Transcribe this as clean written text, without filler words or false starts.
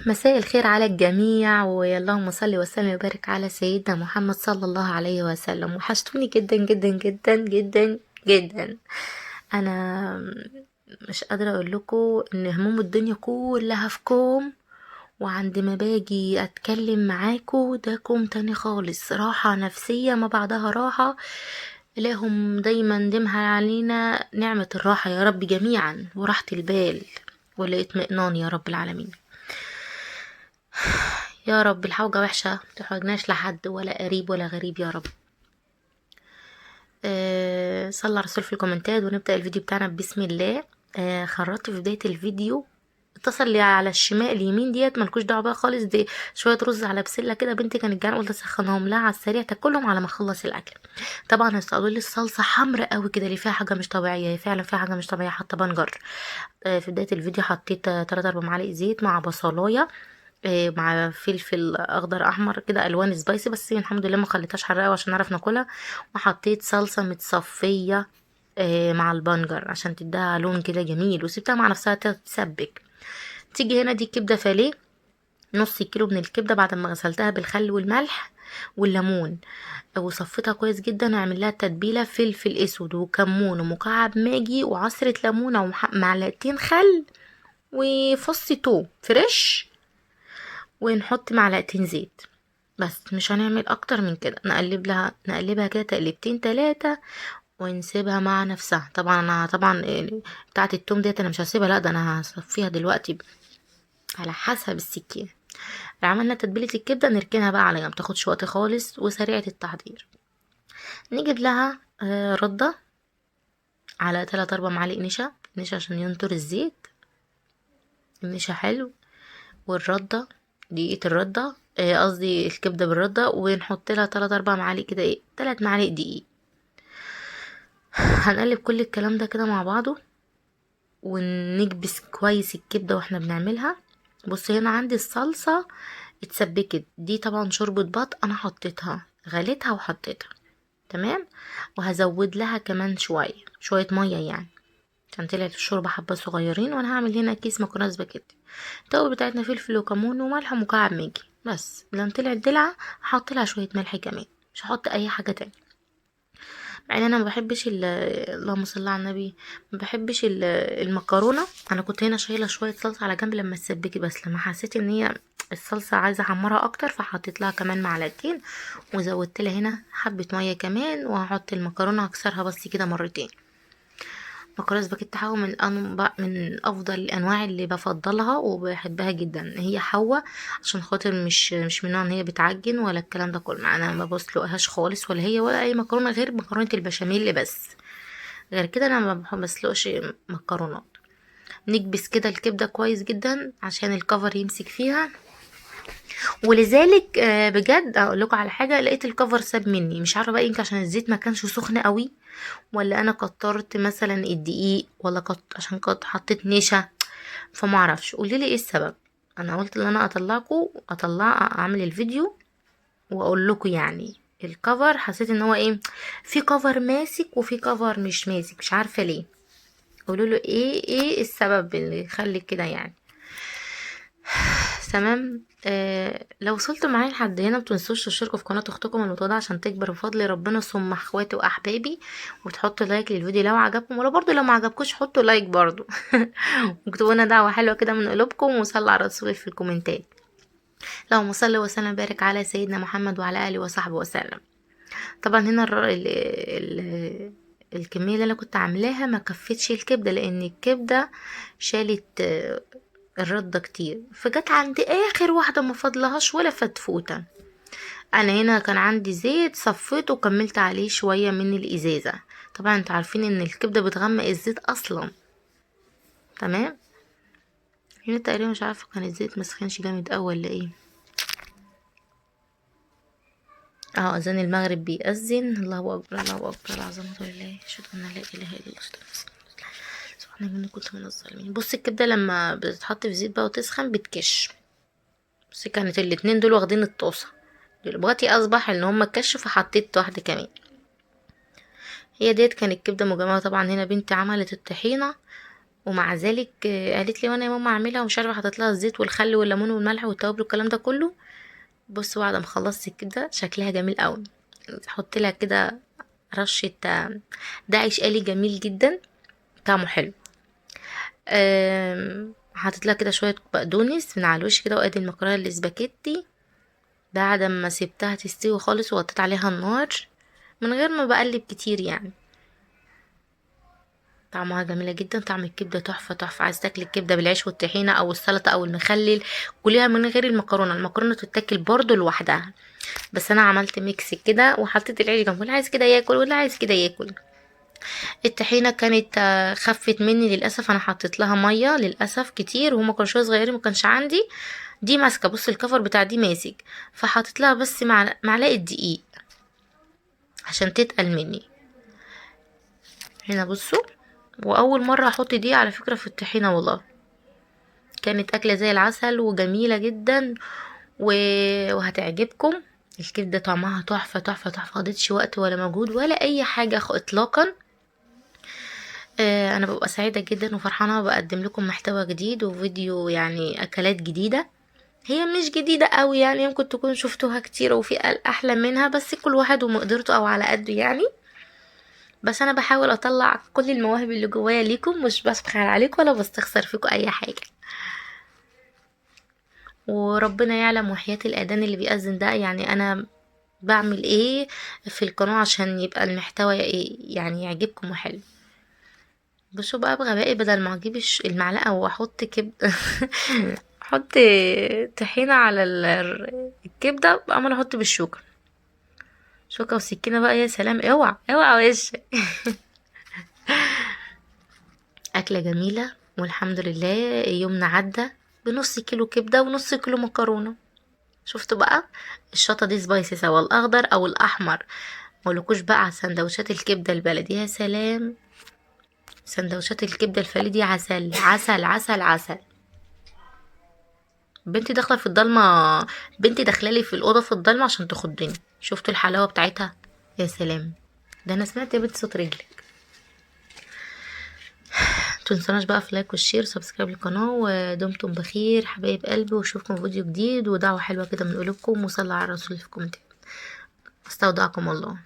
مساء الخير على الجميع، واللهم صل وسلم وبارك على سيدنا محمد صلى الله عليه وسلم. وحشتوني جدا جدا جدا جدا جدا. انا مش قادره اقول لكم ان هموم الدنيا كلها في كوم، وعند ما باجي اتكلم معاكم ده كوم تاني خالص. راحه نفسيه ما بعدها راحه. إلههم دايما دمها علينا نعمة الراحة يا رب جميعا، وراحة البال والاطمئنان يا رب العالمين. يا رب الحوجة وحشة متحوجناش لحد ولا قريب ولا غريب يا رب. صلى على الرسول في الكومنتات ونبدأ الفيديو بتاعنا بسم الله. خرجت في بداية الفيديو اتصل لي على الشمال اليمين ديت ملكوش دعوه بقى خالص، دي شويه رز على بسله كده. بنتي كانت جعانه قلت اسخنهم لها على السريع تاكلهم على ما اخلص الاكل. طبعا استقبلوا لي الصلصه حمراء قوي كده، اللي فيها حاجه مش طبيعيه، هي فعلا فيها حاجه مش طبيعيه، حتى بنجر. في بدايه الفيديو حطيت 3 4 معالق زيت مع بصلايه، مع فلفل اخضر احمر كده، الوان سبايسي، بس الحمد لله ما خليتهاش حراقه عشان نعرف ناكلها. وحطيت صلصه متصفيه مع البنجر عشان تديها لون كده جميل، وسبتها مع نفسها تتسبك. تيجي هنا دي كبده فاليه، نص كيلو من الكبده بعد ما غسلتها بالخل والملح والليمون، وصفيتها كويس جدا. واعمل لها تتبيله فلفل اسود وكمون ومكعب ماجي وعصره ليمونه ومعلقتين خل وفص توم فريش، ونحط معلقتين زيت. بس مش هنعمل اكتر من كده. نقلبها كده تقلبتين 3 ونسيبها مع نفسها. طبعا انا بتاعه التوم ديت انا مش هسيبها، لا ده انا هصفيها دلوقتي على حسب السكين. عملنا تتبيله الكبده نركنها بقى على جنب، تاخدش وقت خالص وسريعه التحضير. نجيب لها رده على 3 4 معالق نشا عشان ينطر الزيت. النشا حلو، والرده دقيقه الرده، قصدي الكبده بالرده، ونحط لها 3 4 معالق كده، 3 معالق دقيق. هنقلب كل الكلام ده كده مع بعضه ونكبس كويس الكبده واحنا بنعملها. بص هنا عندي الصلصه اتسبكت، دي طبعا شوربه بط انا حطيتها غليتها وحطيتها تمام. وهزود لها كمان شويه ميه يعني، عشان طلعت الشوربه حبه صغيرين. وانا هعمل هنا كيس مكرونه سباكيتي. التوابل بتاعتنا فلفل وكمون وملح ومكعب ماجي بس. لما طلعت دلعه هحط لها شويه ملح كمان، مش هحط اي حاجه تاني. مع ان انا ما بحبش اللهم صل على النبي، ما بحبش المكرونه. انا كنت هنا شايله شويه صلصه على جنب لما تسبكي، بس لما حسيت ان هي الصلصه عايزه احمرها اكتر فحطيت لها كمان معلقتين، وزودت لها هنا حبه ميه كمان. وهحط المكرونه هكسرها بس كده مرتين. مكرونه سباكيتي حوا من افضل الانواع اللي بفضلها وبحبها جدا، هي حوا عشان خاطر مش من نوع ان هي بتعجن ولا الكلام ده كله. انا ما بسلقهاش خالص، ولا هي ولا اي مكرونه غير مكرونه البشاميل بس. غير كده انا ما بسلقش مكرونات. نكبس كده الكبده كويس جدا عشان الكفر يمسك فيها. ولذلك بجد اقول لكم على حاجه، لقيت الكفر ساب مني، مش عارفه بقى يمكن عشان الزيت ما كانش سخن قوي، ولا انا كترت مثلا الدقيق، ولا عشان حطيت نشا، فما اعرفش. قولي لي ايه السبب. انا قلت ان انا اعمل الفيديو واقول لكم يعني. الكفر حسيت ان هو ايه، في كفر ماسك وفي كفر مش ماسك، مش عارفه ليه. قولوا له ايه السبب اللي يخلي كده يعني. تمام. لو وصلتوا معايا لحد هنا متنسوش تشتركوا في قناة اختكم المتواضعة عشان تكبر بفضل ربنا، ثم اخواتي واحبابي، وتحطوا لايك للفيديو لو عجبكم، ولا برضو لو ما عجبكوش حطوا لايك برضو. واكتبوا لنا دعوة حلوة كده من قلوبكم، وصلوا على الرسول في الكومنتات. اللهم صل وسلم وبارك على سيدنا محمد وعلى اله وصحبه وسلم. طبعا هنا الكمية اللي انا كنت عاملاها ما كفتش الكبدة، لان الكبدة شالت الردة كتير، فجت عند اخر واحدة ما فضلهاش ولا فتفوتة. انا هنا كان عندي زيت صفيته وكملت عليه شوية من الازازة. طبعا انتوا عارفين ان الكبدة بتغمق الزيت اصلا. تمام. هنا تقريبا مش عارفة كان الزيت مسخنش جامد اوي ولا ايه. اذان المغرب بيأذن. الله اكبر الله اكبر، عظمة لله، اشهد ان لا اله الا الله، سبحان من كنت من الظالمين. بص الكبدة لما بتتحط في زيت بقى وتسخن بتكش. بس كانت الاتنين دول واخدين الطاسة، دلوقتي اصبح ان هما كشوا فحطيت واحدة كمان. هي ديت كانت كبدة مجمعة. طبعا هنا بنتي عملت الطحينة ومع ذلك قالت لي وانا يا ماما اعملها ومش عارفه، حطيت لها الزيت والخل والليمون والملح والتوابل والكلام ده كله. بصوا بعد ما خلصت كده شكلها جميل قوي. احط لها كده رشه ده عيش آلي جميل جدا، طعمه حلو. حطيت لها كده شويه بقدونس من على الوش كده، وادي المكرونه الاسباجيتي بعد ما سبتها تستوي خالص وغطيت عليها النار من غير ما بقلب كتير يعني. طعمها جميله جدا، طعم الكبده تحفه تحفه. عايز تاكل الكبده بالعيش والطحينه او السلطه او المخلل كلها من غير المكرونه. المكرونه تتاكل برضو لوحدها، بس انا عملت ميكس كده وحطيت العيش جنبه، اللي عايز كده ياكل واللي عايز كده ياكل. الطحينه كانت خفت مني للاسف، انا حطيت لها ميه للاسف كتير وهما كانوا شويه صغيرين ما كانش عندي. دي ماسكه، بص الكفر بتاع دي ماسك، فحطيت لها بس معلقه دقيق عشان تتقل مني. هنا بصوا، واول مره احط دي على فكره في الطحينه والله. كانت اكله زي العسل وجميله جدا وهتعجبكم. الكبده طعمها تحفه تحفه تحفه، مخدتش وقت ولا مجهود ولا اي حاجه اطلاقا. انا ببقى سعيده جدا وفرحانه بقدم لكم محتوى جديد وفيديو يعني اكلات جديده. هي مش جديده قوي يعني، يمكن تكون شفتوها كتير وفي احلى منها، بس كل واحد ومقدرته او على قده يعني. بس انا بحاول اطلع كل المواهب اللي جوايا ليكم، مش بسخر عليكم ولا بستخسر فيكم اي حاجه. وربنا يعلم وحياة الاذان اللي بيأذن ده يعني انا بعمل ايه في القناه عشان يبقى المحتوى ايه يعني يعجبكم وحلو. بصوا بقى بغبائي، بدل ما اجيب المعلقه واحط احط طحينه على الكبده، بعمل احط بالشوكه، شوكه وسكينه بقى. يا سلام، اوعى اوعى وش. أكلة جميلة والحمد لله. يومنا عدى بنص كيلو كبدة ونص كيلو مكرونة. شفتوا بقى الشطة دي سبايسي، سواء الأخضر أو الأحمر. مقولكوش بقى على سندوتشات الكبدة البلدي، يا سلام. سندوتشات الكبدة الفليدي عسل عسل عسل عسل. بنتي داخلة في الضلمة، بنتي داخلالي في الأوضة في الضلمة عشان تخضني. شفتوا الحلاوة بتاعتها؟ يا سلام، ده أنا سمعت يا بنت صوت رجلك. متنسوناش بقى في لايك والشير وسبسكرايب للقناة، ودمتم بخير حبايب قلبي، واشوفكم في فيديو جديد ودعوة حلوة كده من قلوبكم، وصلوا على الرسول في الكومنتات. استودعكم الله.